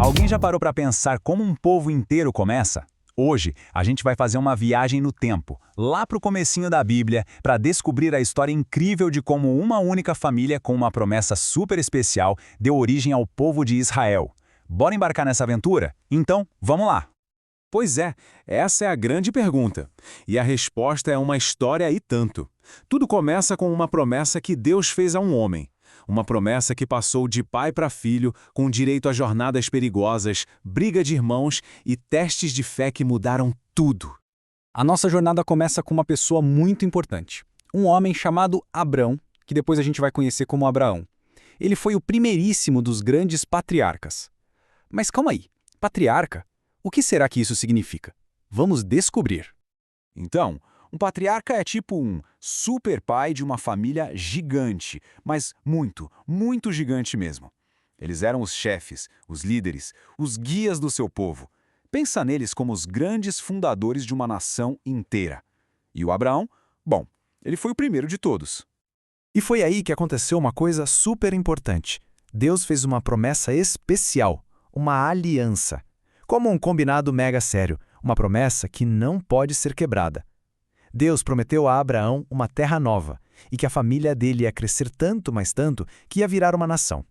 Alguém já parou para pensar como um povo inteiro começa? Hoje, a gente vai fazer uma viagem no tempo, lá para o comecinho da Bíblia, para descobrir a história incrível de como uma única família com uma promessa super especial deu origem ao povo de Israel. Bora embarcar nessa aventura? Então, vamos lá! Pois é, essa é a grande pergunta. E a resposta é uma história e tanto. Tudo começa com uma promessa que Deus fez a um homem. Uma promessa que passou de pai para filho, com direito a jornadas perigosas, briga de irmãos e testes de fé que mudaram tudo. A nossa jornada começa com uma pessoa muito importante. Um homem chamado Abrão, que depois a gente vai conhecer como Abraão. Ele foi o primeiríssimo dos grandes patriarcas. Mas calma aí, patriarca? O que será que isso significa? Vamos descobrir. Então, um patriarca é tipo um super pai de uma família gigante, mas muito, muito gigante mesmo. Eles eram os chefes, os líderes, os guias do seu povo. Pensa neles como os grandes fundadores de uma nação inteira. E o Abraão? Bom, ele foi o primeiro de todos. E foi aí que aconteceu uma coisa super importante. Deus fez uma promessa especial, uma aliança. Como um combinado mega sério, uma promessa que não pode ser quebrada. Deus prometeu a Abraão uma terra nova e que a família dele ia crescer tanto, mais tanto, que ia virar uma nação.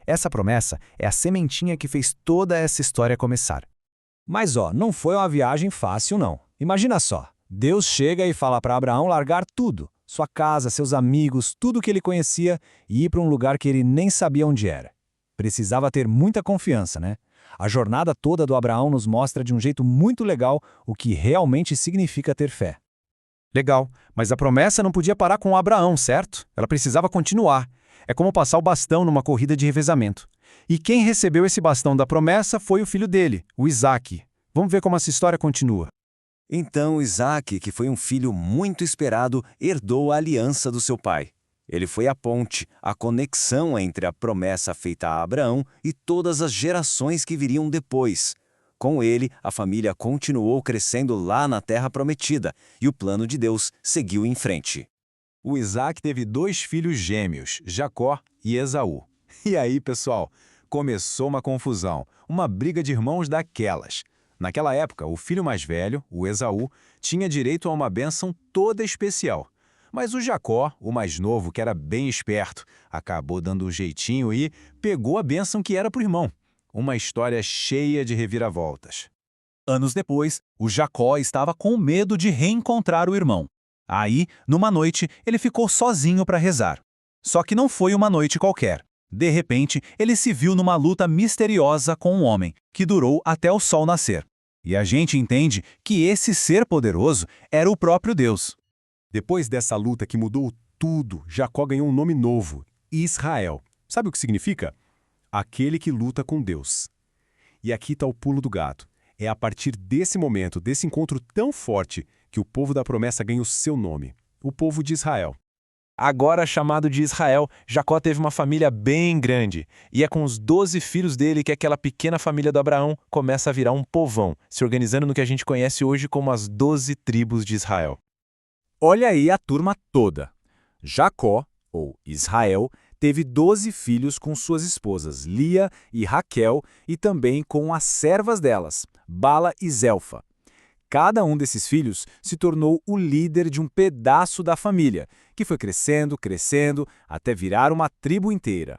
Essa promessa é a sementinha que fez toda essa história começar. Mas não foi uma viagem fácil não. Imagina só, Deus chega e fala para Abraão largar tudo, sua casa, seus amigos, tudo que ele conhecia e ir para um lugar que ele nem sabia onde era. Precisava ter muita confiança, né? A jornada toda do Abraão nos mostra de um jeito muito legal o que realmente significa ter fé. Legal, mas a promessa não podia parar com Abraão, certo? Ela precisava continuar. É como passar o bastão numa corrida de revezamento. E quem recebeu esse bastão da promessa foi o filho dele, o Isaque. Vamos ver como essa história continua. Então Isaque, que foi um filho muito esperado, herdou a aliança do seu pai. Ele foi a ponte, a conexão entre a promessa feita a Abraão e todas as gerações que viriam depois. Com ele, a família continuou crescendo lá na Terra Prometida e o plano de Deus seguiu em frente. O Isaque teve 2 filhos gêmeos, Jacó e Esaú. E aí, pessoal, começou uma confusão, uma briga de irmãos daquelas. Naquela época, o filho mais velho, o Esaú, tinha direito a uma bênção toda especial. Mas o Jacó, o mais novo, que era bem esperto, acabou dando um jeitinho e pegou a bênção que era para o irmão. Uma história cheia de reviravoltas. Anos depois, o Jacó estava com medo de reencontrar o irmão. Aí, numa noite, ele ficou sozinho para rezar. Só que não foi uma noite qualquer. De repente, ele se viu numa luta misteriosa com um homem, que durou até o sol nascer. E a gente entende que esse ser poderoso era o próprio Deus. Depois dessa luta que mudou tudo, Jacó ganhou um nome novo, Israel. Sabe o que significa? Aquele que luta com Deus. E aqui está o pulo do gato. É a partir desse momento, desse encontro tão forte, que o povo da promessa ganha o seu nome, o povo de Israel. Agora chamado de Israel, Jacó teve uma família bem grande. E é com os 12 filhos dele que aquela pequena família do Abraão começa a virar um povão, se organizando no que a gente conhece hoje como as 12 tribos de Israel. Olha aí a turma toda. Jacó, ou Israel, teve 12 filhos com suas esposas Lia e Raquel e também com as servas delas, Bala e Zelfa. Cada um desses filhos se tornou o líder de um pedaço da família, que foi crescendo, crescendo, até virar uma tribo inteira.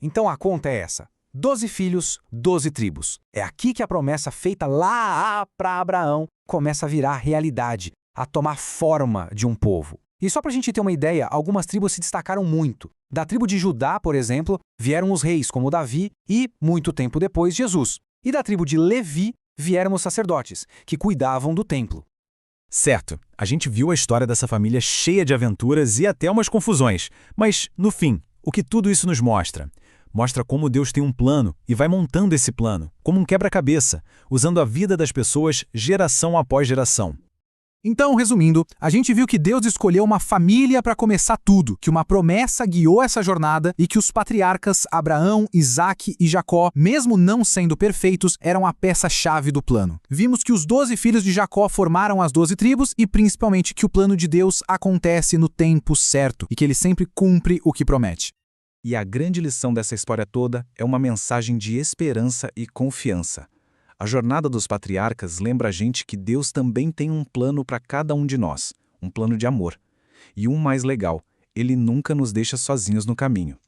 Então a conta é essa. 12 filhos, 12 tribos. É aqui que a promessa feita lá para Abraão começa a virar realidade, a tomar forma de um povo. E só para a gente ter uma ideia, algumas tribos se destacaram muito. Da tribo de Judá, por exemplo, vieram os reis como Davi e, muito tempo depois, Jesus. E da tribo de Levi vieram os sacerdotes, que cuidavam do templo. Certo, a gente viu a história dessa família cheia de aventuras e até umas confusões. Mas, no fim, o que tudo isso nos mostra? Mostra como Deus tem um plano e vai montando esse plano, como um quebra-cabeça, usando a vida das pessoas geração após geração. Então, resumindo, a gente viu que Deus escolheu uma família para começar tudo, que uma promessa guiou essa jornada e que os patriarcas Abraão, Isaque e Jacó, mesmo não sendo perfeitos, eram a peça-chave do plano. Vimos que os 12 filhos de Jacó formaram as 12 tribos e principalmente que o plano de Deus acontece no tempo certo e que ele sempre cumpre o que promete. E a grande lição dessa história toda é uma mensagem de esperança e confiança. A jornada dos patriarcas lembra a gente que Deus também tem um plano para cada um de nós, um plano de amor. E um mais legal, Ele nunca nos deixa sozinhos no caminho.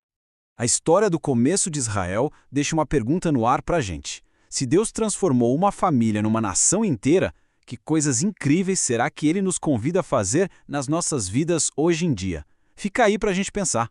A história do começo de Israel deixa uma pergunta no ar para a gente. Se Deus transformou uma família numa nação inteira, que coisas incríveis será que Ele nos convida a fazer nas nossas vidas hoje em dia? Fica aí para a gente pensar.